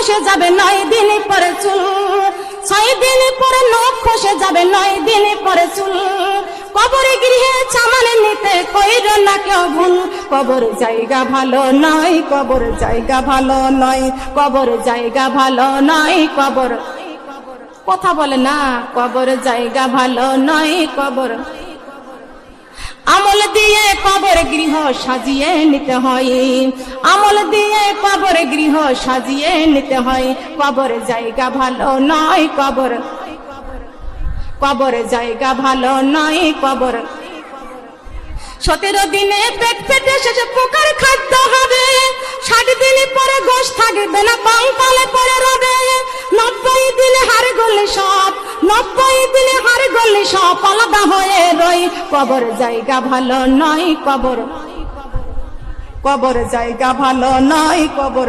খসে যাবে 9 দিন পরে চুল, 6 দিন পরে নখ খসে যাবে 9 দিন পরে চুল। কবরে গৃহে চামান নিতে কইর না কেউ ভুল, কবর জায়গা ভালো নয়, কবর জায়গা ভালো নয়, কবর জায়গা ভালো নয়, কবর কথা বলে না, কবর জায়গা ভালো নয়, কবর। আমল দিয়ে কবর গৃহ সাজিয়ে নিতে হয়, আমল দিয়ে কবর গৃহ সাজিয়ে নিতে হয়, কবর জায়গা ভালো নয়, কবর কবর জায়গা ভালো নয়, কবর। 17 দিনে পেট ফেটে শেষে পোকার খাদ্য হবে, 60 দিন পরে গোশ থাকবে না কঙ্কালে পড়ে রবে, 90 দিনে হাড় গলি সব, 90 দিনে হাড় গলি সব আলাদা হয়ে রই, কবর জায়গা ভালো নয়, কবর কবর জায়গা ভালো নয়, কবর।